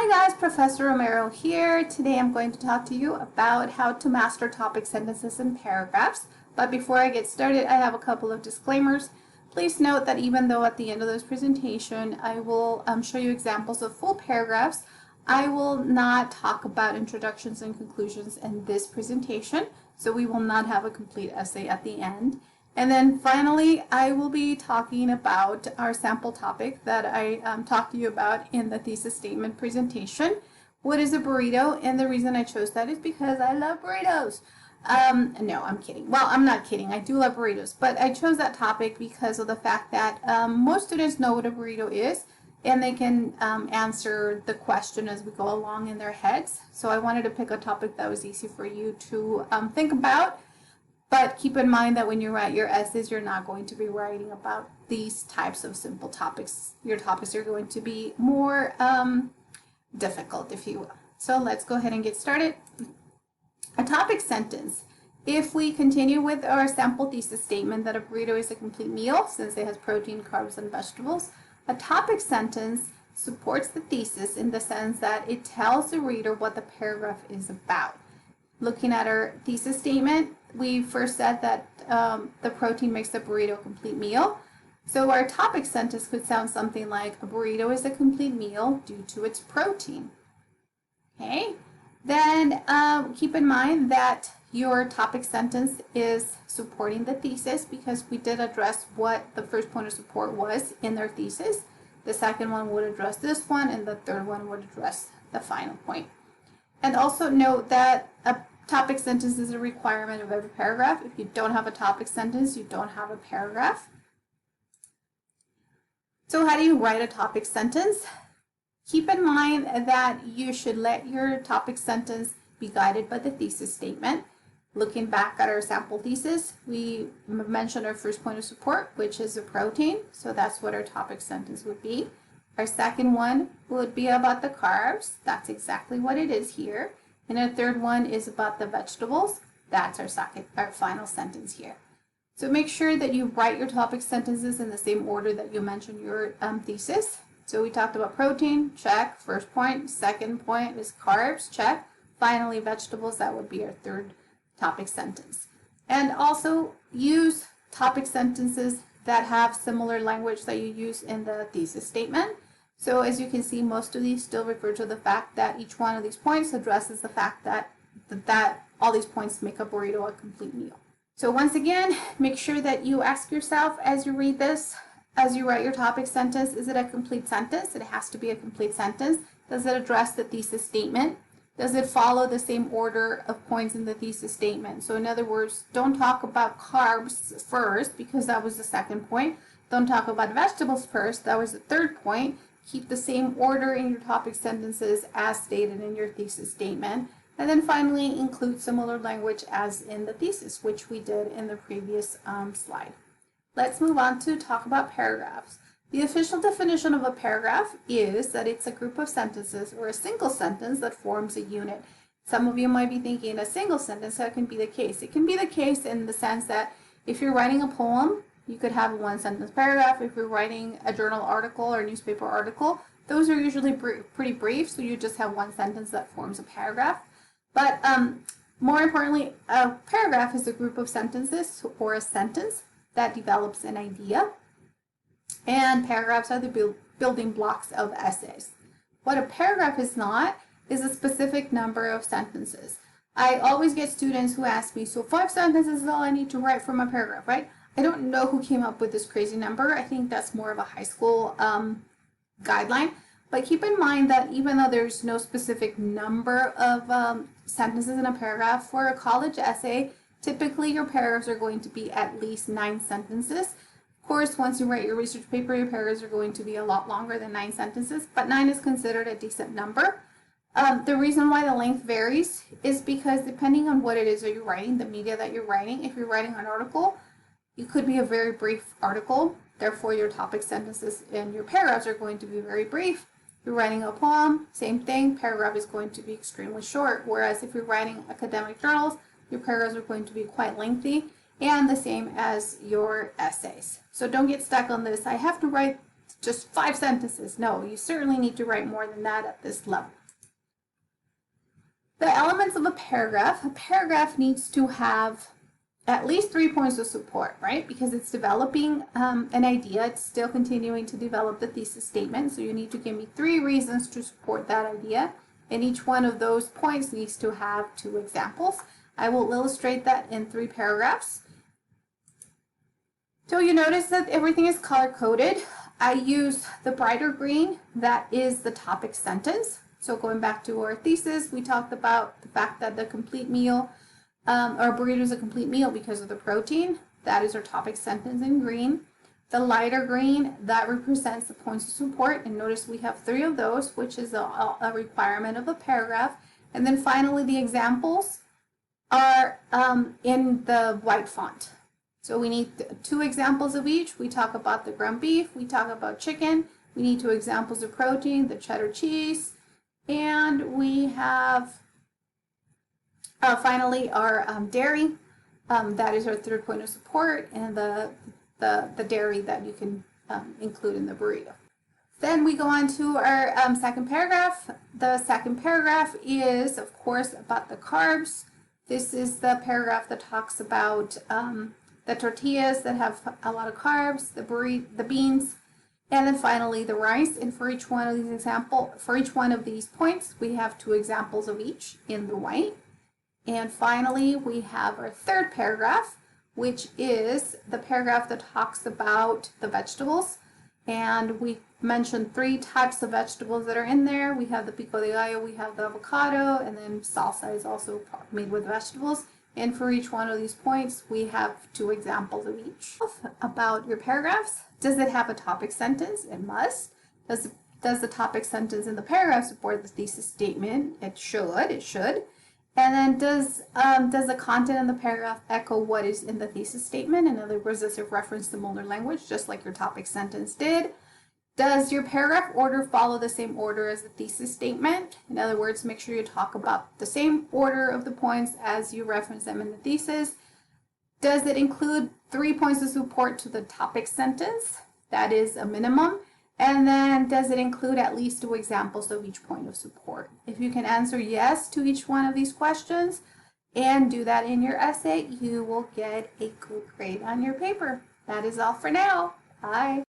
Hi guys, Professor Romero here. Today I'm going to talk to you about how to master topic sentences and paragraphs. But before I get started, I have a couple of disclaimers. Please note that even though at the end of this presentation I will show you examples of full paragraphs, I will not talk about introductions and conclusions in this presentation, so we will not have a complete essay at the end. And then finally, I will be talking about our sample topic that I talked to you about in the thesis statement presentation. What is a burrito? And the reason I chose that is because I love burritos. No, I'm kidding. Well, I'm not kidding. I do love burritos, but I chose that topic because of the fact that most students know what a burrito is, and they can answer the question as we go along in their heads. So I wanted to pick a topic that was easy for you to think about. But keep in mind that when you write your essays, you're not going to be writing about these types of simple topics. Your topics are going to be more difficult, if you will. So let's go ahead and get started. A topic sentence. If we continue with our sample thesis statement that a burrito is a complete meal since it has protein, carbs, and vegetables, a topic sentence supports the thesis in the sense that it tells the reader what the paragraph is about. Looking at our thesis statement, we first said that the protein makes the burrito a complete meal. So our topic sentence could sound something like, a burrito is a complete meal due to its protein. Okay, then keep in mind that your topic sentence is supporting the thesis because we did address what the first point of support was in their thesis. The second one would address this one, and the third one would address the final point. And also note that a topic sentence is a requirement of every paragraph. If you don't have a topic sentence, you don't have a paragraph. So how do you write a topic sentence? Keep in mind that you should let your topic sentence be guided by the thesis statement. Looking back at our sample thesis, we mentioned our first point of support, which is a protein. So that's what our topic sentence would be. Our second one would be about the carbs. That's exactly what it is here. And our third one is about the vegetables. That's our final sentence here. So make sure that you write your topic sentences in the same order that you mentioned your thesis. So we talked about protein, check, first point. Second point is carbs, check. Finally, vegetables, that would be our third topic sentence. And also use topic sentences that have similar language that you use in the thesis statement. So as you can see, most of these still refer to the fact that each one of these points addresses the fact that all these points make a burrito a complete meal. So once again, make sure that you ask yourself as you read this, as you write your topic sentence, is it a complete sentence? It has to be a complete sentence. Does it address the thesis statement? Does it follow the same order of points in the thesis statement? So in other words, don't talk about carbs first because that was the second point. Don't talk about vegetables first. That was the third point. Keep the same order in your topic sentences as stated in your thesis statement. And then finally, include similar language as in the thesis, which we did in the previous slide. Let's move on to talk about paragraphs. The official definition of a paragraph is that it's a group of sentences or a single sentence that forms a unit. Some of you might be thinking a single sentence, that can be the case. It can be the case in the sense that if you're writing a poem, you could have a one-sentence paragraph. If you're writing a journal article or newspaper article, those are usually pretty brief, so you just have one sentence that forms a paragraph. But more importantly, a paragraph is a group of sentences or a sentence that develops an idea. And paragraphs are the building blocks of essays. What a paragraph is not is a specific number of sentences. I always get students who ask me, so 5 sentences is all I need to write from a paragraph, right? I don't know who came up with this crazy number. I think that's more of a high school guideline. But keep in mind that even though there's no specific number of sentences in a paragraph, for a college essay, typically your paragraphs are going to be at least 9 sentences. Of course, once you write your research paper, your paragraphs are going to be a lot longer than 9 sentences, but 9 is considered a decent number. The reason why the length varies is because depending on what it is that you're writing, the media that you're writing, if you're writing an article, it could be a very brief article. Therefore, your topic sentences and your paragraphs are going to be very brief. If you're writing a poem, same thing, paragraph is going to be extremely short. Whereas if you're writing academic journals, your paragraphs are going to be quite lengthy, and the same as your essays. So don't get stuck on this. I have to write just 5 sentences. No, you certainly need to write more than that at this level. The elements of a paragraph needs to have at least 3 points of support, right? Because it's developing an idea, it's still continuing to develop the thesis statement. So you need to give me 3 reasons to support that idea. And each one of those points needs to have 2 examples. I will illustrate that in 3 paragraphs. So you notice that everything is color-coded. I use the brighter green, that is the topic sentence. So going back to our thesis, we talked about the fact that the complete meal, our burrito is a complete meal because of the protein. That is our topic sentence in green. The lighter green, that represents the points of support. And notice we have 3 of those, which is a requirement of a paragraph. And then finally, the examples are in the white font. So we need 2 examples of each. We talk about the ground beef, we talk about chicken, we need 2 examples of protein, the cheddar cheese, and we have finally our dairy. That is our 3rd point of support, and the dairy that you can include in the burrito. Then we go on to our 2nd paragraph. The 2nd paragraph is, of course, about the carbs. This is the paragraph that talks about the tortillas that have a lot of carbs, the beans, and then finally the rice. And for each one of these points, we have 2 examples of each in the white. And finally, we have our 3rd paragraph, which is the paragraph that talks about the vegetables. And we mentioned 3 types of vegetables that are in there. We have the pico de gallo, we have the avocado, and then salsa is also made with vegetables. And for each one of these points, we have 2 examples of each. About your paragraphs, does it have a topic sentence? It must. Does the topic sentence in the paragraph support the thesis statement? It should. And then does the content in the paragraph echo what is in the thesis statement? In other words, does it reference similar language, just like your topic sentence did? Does your paragraph order follow the same order as the thesis statement? In other words, make sure you talk about the same order of the points as you reference them in the thesis. Does it include 3 points of support to the topic sentence? That is a minimum. And then does it include at least 2 examples of each point of support? If you can answer yes to each one of these questions and do that in your essay, you will get a good grade on your paper. That is all for now. Bye.